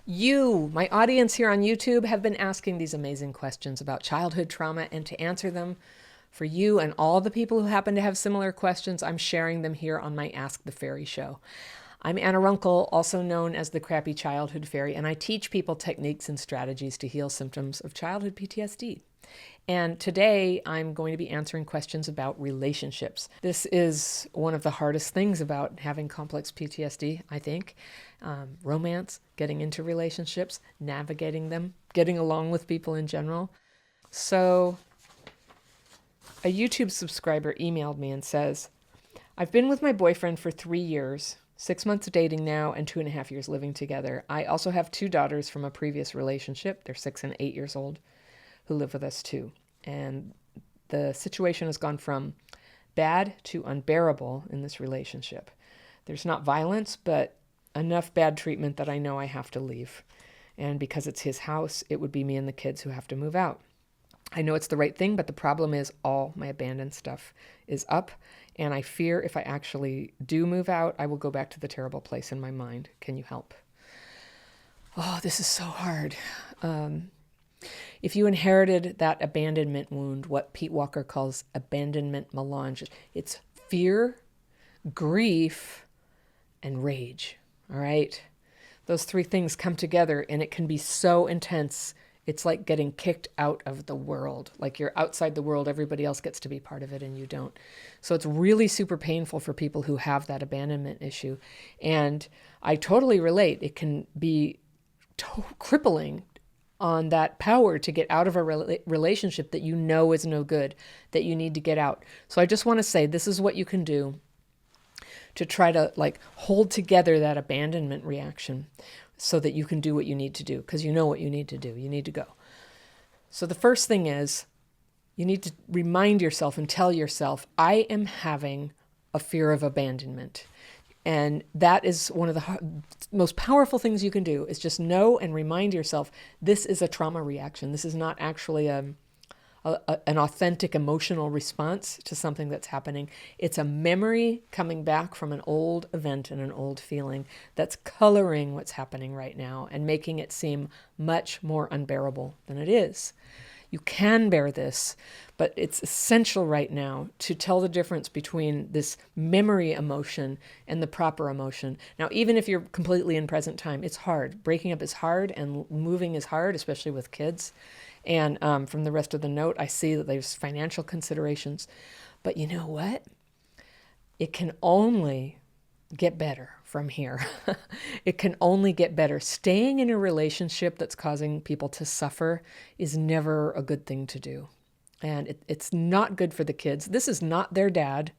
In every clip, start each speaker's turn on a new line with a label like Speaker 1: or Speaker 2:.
Speaker 1: You, my audience here on YouTube, have been asking these amazing questions about childhood trauma, and to answer them for you and all the people who happen to have similar questions, I'm sharing them here on my Ask the Fairy show. I'm Anna Runkle, also known as the Crappy Childhood Fairy, and I teach people techniques and strategies to heal symptoms of childhood PTSD. And today I'm going to be answering questions about relationships. This is one of the hardest things about having complex PTSD, I think. Romance, getting into relationships, navigating them, getting along with people in general. So a YouTube subscriber emailed me and says, I've been with my boyfriend for 3 years, 6 months dating now, and 2.5 years living together. I also have 2 daughters from a previous relationship. They're 6 and 8 years old, who live with us too. And the situation has gone from bad to unbearable in this relationship. There's not violence, but enough bad treatment that I know I have to leave. And because it's his house, it would be me and the kids who have to move out. I know it's the right thing, but the problem is all my abandoned stuff is up. And I fear if I actually do move out, I will go back to the terrible place in my mind. Can you help? Oh, this is so hard. If you inherited that abandonment wound, what Pete Walker calls abandonment melange, it's fear, grief, and rage. All right? Those 3 things come together and it can be so intense. It's like getting kicked out of the world. Like you're outside the world, everybody else gets to be part of it and you don't. So it's really super painful for people who have that abandonment issue. And I totally relate. It can be crippling on that power to get out of a relationship that you know is no good, that you need to get out. So I just want to say this is what you can do to try to hold together that abandonment reaction so that you can do what you need to do, because you know what you need to do. You need to go. So the first thing is you need to remind yourself and tell yourself, I am having a fear of abandonment. And that is one of the most powerful things you can do, is just know and remind yourself, this is a trauma reaction. This is not actually an authentic emotional response to something that's happening. It's a memory coming back from an old event and an old feeling that's coloring what's happening right now and making it seem much more unbearable than it is. You can bear this, but it's essential right now to tell the difference between this memory emotion and the proper emotion. Now, even if you're completely in present time, it's hard. Breaking up is hard and moving is hard, especially with kids. And from the rest of the note, I see that there's financial considerations. But you know what? It can only get better from here. It can only get better. Staying in a relationship that's causing people to suffer is never a good thing to do. And it's not good for the kids. This is not their dad.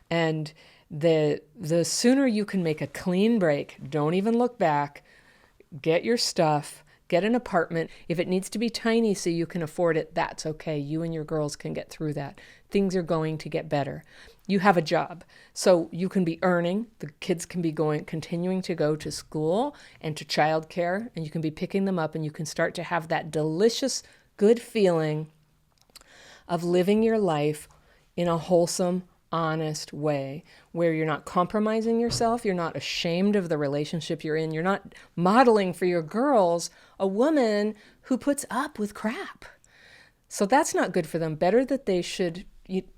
Speaker 1: And the sooner you can make a clean break, don't even look back, get your stuff, get an apartment. If it needs to be tiny so you can afford it, that's okay. You and your girls can get through that. Things are going to get better. You have a job, so you can be earning. The kids can be continuing to go to school and to childcare, and you can be picking them up, and you can start to have that delicious, good feeling of living your life in a wholesome, honest way, where you're not compromising yourself, you're not ashamed of the relationship you're in, you're not modeling for your girls a woman who puts up with crap. So that's not good for them. Better that they should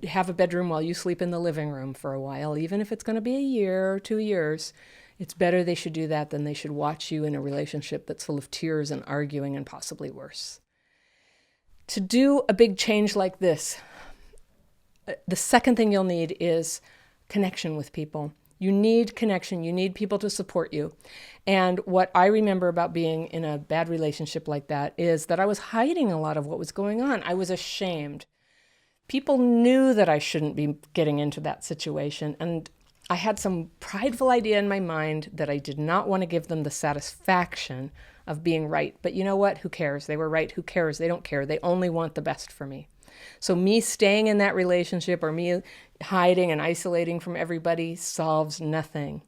Speaker 1: have a bedroom while you sleep in the living room for a while, even if it's going to be a year or 2 years. It's better they should do that than they should watch you in a relationship that's full of tears and arguing and possibly worse. To do a big change like this, the second thing you'll need is connection with people. You need connection. You need people to support you. And what I remember about being in a bad relationship like that is that I was hiding a lot of what was going on. I was ashamed. People knew that I shouldn't be getting into that situation. And I had some prideful idea in my mind that I did not want to give them the satisfaction of being right. But you know what? Who cares? They were right. Who cares? They don't care. They only want the best for me. So me staying in that relationship or me hiding and isolating from everybody solves nothing.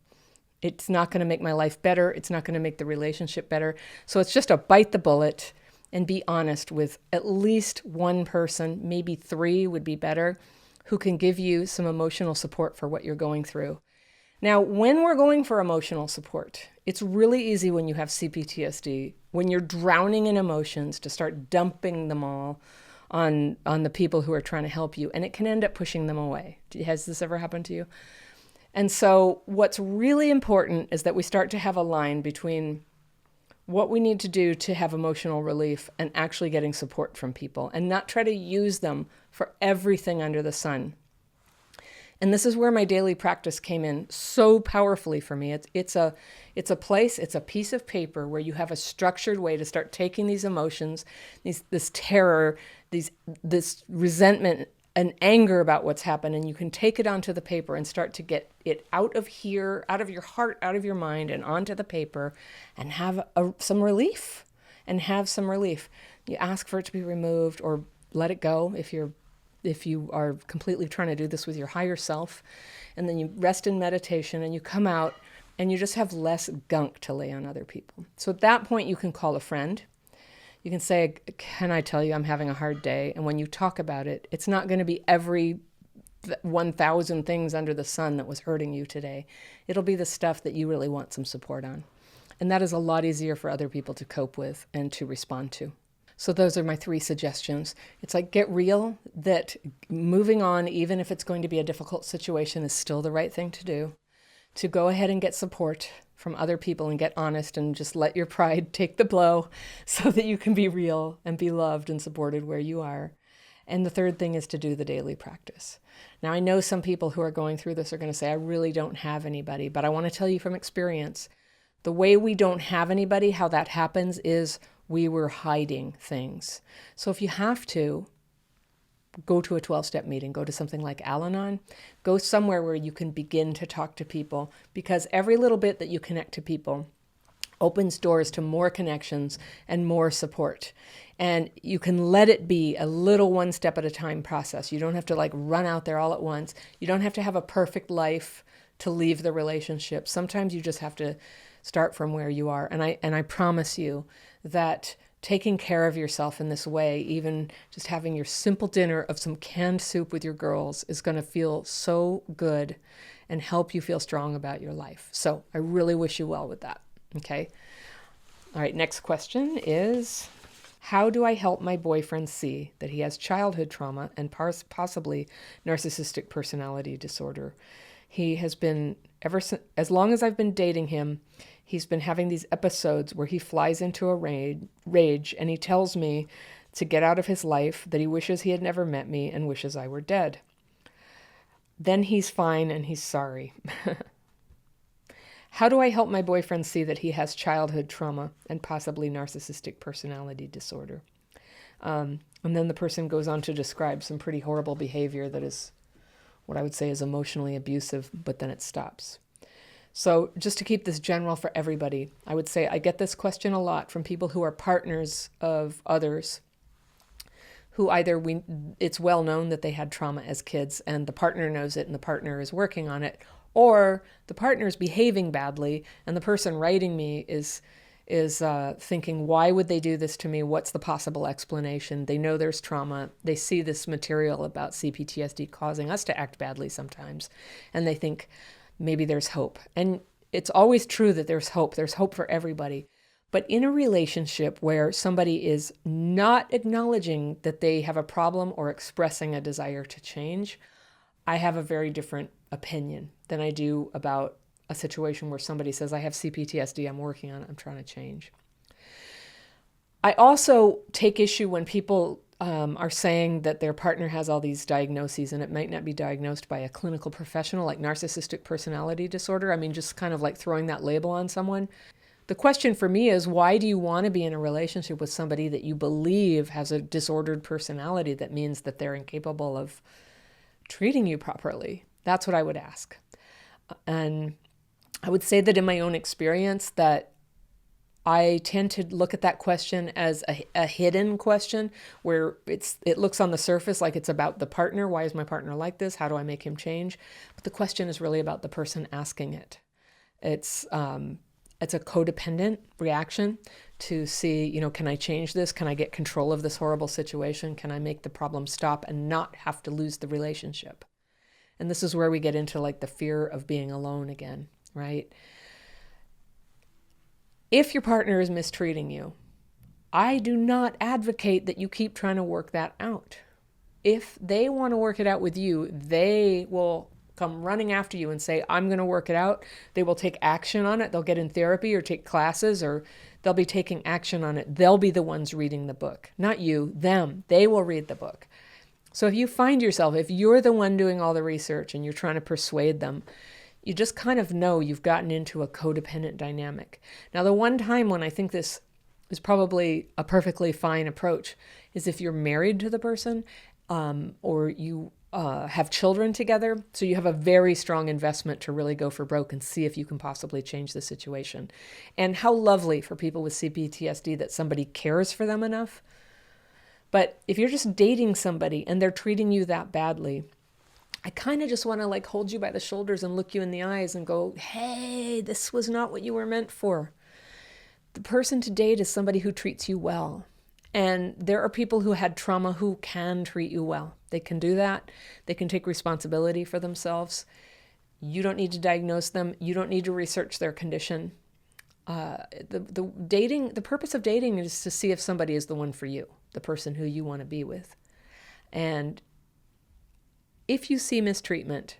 Speaker 1: It's not going to make my life better. It's not going to make the relationship better. So it's just a bite the bullet and be honest with at least one person, maybe 3 would be better, who can give you some emotional support for what you're going through. Now, when we're going for emotional support, it's really easy when you have CPTSD, when you're drowning in emotions, to start dumping them all on the people who are trying to help you, and it can end up pushing them away. Has this ever happened to you? And so what's really important is that we start to have a line between what we need to do to have emotional relief and actually getting support from people, and not try to use them for everything under the sun. And this is where my daily practice came in so powerfully for me. It's a place, it's a piece of paper where you have a structured way to start taking these emotions, this terror, this resentment and anger about what's happened, and you can take it onto the paper and start to get it out of here, out of your heart, out of your mind, and onto the paper, and have some relief. You ask for it to be removed, or let it go if you are completely trying to do this with your higher self. And then you rest in meditation, and you come out and you just have less gunk to lay on other people. So at that point, you can call a friend. You can say, can I tell you I'm having a hard day? And when you talk about it, it's not going to be every 1,000 things under the sun that was hurting you today. It'll be the stuff that you really want some support on. And that is a lot easier for other people to cope with and to respond to. So those are my 3 suggestions. It's like, get real, that moving on, even if it's going to be a difficult situation, is still the right thing to do. To go ahead and get support from other people and get honest, and just let your pride take the blow so that you can be real and be loved and supported where you are. And the 3rd thing is to do the daily practice. Now, I know some people who are going through this are going to say, I really don't have anybody, but I want to tell you from experience, the way we don't have anybody, how that happens is we were hiding things. So if you have to, go to a 12-step meeting, go to something like Al-Anon, go somewhere where you can begin to talk to people, because every little bit that you connect to people opens doors to more connections and more support. And you can let it be a little one step at a time process. You don't have to run out there all at once. You don't have to have a perfect life to leave the relationship. Sometimes you just have to start from where you are. And I promise you that taking care of yourself in this way, even just having your simple dinner of some canned soup with your girls, is going to feel so good and help you feel strong about your life. So I really wish you well with that. Okay. All right. Next question is, how do I help my boyfriend see that he has childhood trauma and possibly narcissistic personality disorder? He has been, ever since, as long as I've been dating him, he's been having these episodes where he flies into a rage, and he tells me to get out of his life, that he wishes he had never met me and wishes I were dead. Then he's fine and he's sorry. How do I help my boyfriend see that he has childhood trauma and possibly narcissistic personality disorder? And then the person goes on to describe some pretty horrible behavior that is what I would say is emotionally abusive, but then it stops. So just to keep this general for everybody, I would say I get this question a lot from people who are partners of others, who either it's well known that they had trauma as kids and the partner knows it and the partner is working on it, or the partner is behaving badly and the person writing me is thinking, why would they do this to me? What's the possible explanation? They know there's trauma. They see this material about CPTSD causing us to act badly sometimes, and they think, maybe there's hope. And it's always true that there's hope. There's hope for everybody. But in a relationship where somebody is not acknowledging that they have a problem or expressing a desire to change, I have a very different opinion than I do about a situation where somebody says, I have CPTSD, I'm working on it, I'm trying to change. I also take issue when people are saying that their partner has all these diagnoses and it might not be diagnosed by a clinical professional, like narcissistic personality disorder. I mean, just kind of like throwing that label on someone. The question for me is, why do you want to be in a relationship with somebody that you believe has a disordered personality that means that they're incapable of treating you properly? That's what I would ask. And I would say that in my own experience that I tend to look at that question as a hidden question where it looks on the surface like it's about the partner. Why is my partner like this? How do I make him change? But the question is really about the person asking it. It's a codependent reaction to see, can I change this? Can I get control of this horrible situation? Can I make the problem stop and not have to lose the relationship? And this is where we get into like the fear of being alone again, right? If your partner is mistreating you, I do not advocate that you keep trying to work that out. If they want to work it out with you, they will come running after you and say, I'm going to work it out. They will take action on it. They'll get in therapy or take classes, or they'll be taking action on it. They'll be the ones reading the book, not you, them. They will read the book. So if you find yourself, if you're the one doing all the research and you're trying to persuade them, you just kind of know you've gotten into a codependent dynamic. Now, the one time when I think this is probably a perfectly fine approach is if you're married to the person, or you have children together, so you have a very strong investment to really go for broke and see if you can possibly change the situation. And how lovely for people with CPTSD that somebody cares for them enough. But if you're just dating somebody and they're treating you that badly, I kind of just want to like hold you by the shoulders and look you in the eyes and go, hey, this was not what you were meant for. The person to date is somebody who treats you well. And there are people who had trauma who can treat you well. They can do that. They can take responsibility for themselves. You don't need to diagnose them. You don't need to research their condition. The purpose of dating is to see if somebody is the one for you, the person who you want to be with. And if you see mistreatment,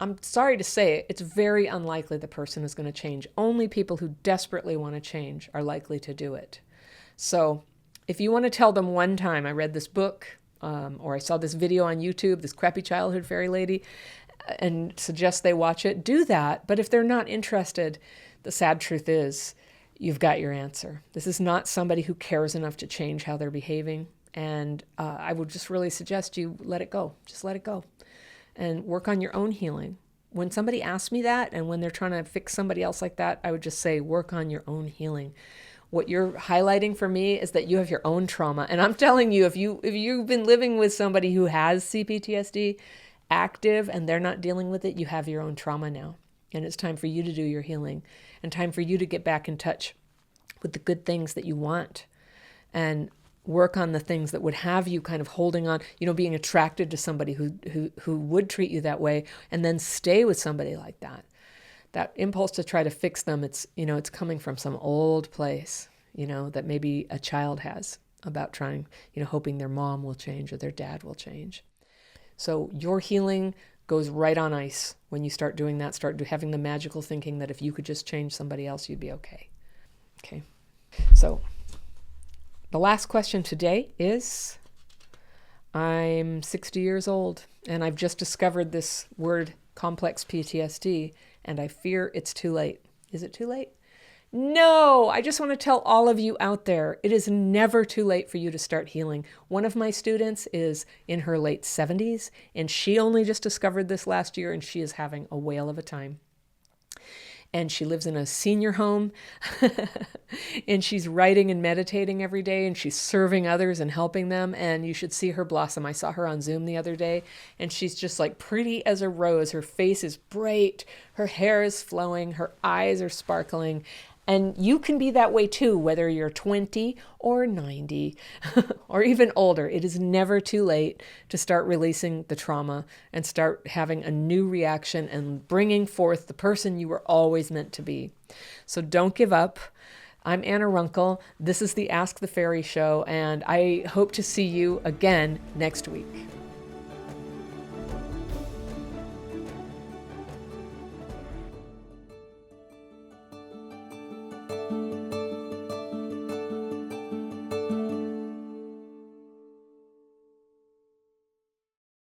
Speaker 1: I'm sorry to say it, it's very unlikely the person is going to change. Only people who desperately want to change are likely to do it. So if you want to tell them one time, I read this book, or I saw this video on YouTube, this crappy childhood fairy lady, and suggest they watch it, do that. But if they're not interested, the sad truth is you've got your answer. This is not somebody who cares enough to change how they're behaving. And I would just really suggest you let it go. Just let it go and work on your own healing. When somebody asks me that, and when they're trying to fix somebody else like that, I would just say, work on your own healing. What you're highlighting for me is that you have your own trauma. And I'm telling you, if you've been living with somebody who has CPTSD active and they're not dealing with it, you have your own trauma now. And it's time for you to do your healing and time for you to get back in touch with the good things that you want and work on the things that would have you kind of holding on, being attracted to somebody who would treat you that way, and then stay with somebody like that. That impulse to try to fix them, it's coming from some old place, that maybe a child has about trying, hoping their mom will change or their dad will change. So your healing goes right on ice when you start doing that, having the magical thinking that if you could just change somebody else, you'd be okay. Okay. So the last question today is, I'm 60 years old and I've just discovered this word complex PTSD and I fear it's too late. Is it too late? No, I just want to tell all of you out there, it is never too late for you to start healing. One of my students is in her late 70s and she only just discovered this last year and she is having a whale of a time. And she lives in a senior home and she's writing and meditating every day and she's serving others and helping them. And you should see her blossom. I saw her on Zoom the other day and she's just like pretty as a rose. Her face is bright. Her hair is flowing. Her eyes are sparkling. And you can be that way too, whether you're 20 or 90 or even older. It is never too late to start releasing the trauma and start having a new reaction and bringing forth the person you were always meant to be. So don't give up. I'm Anna Runkle. This is the Ask the Fairy Show, and I hope to see you again next week.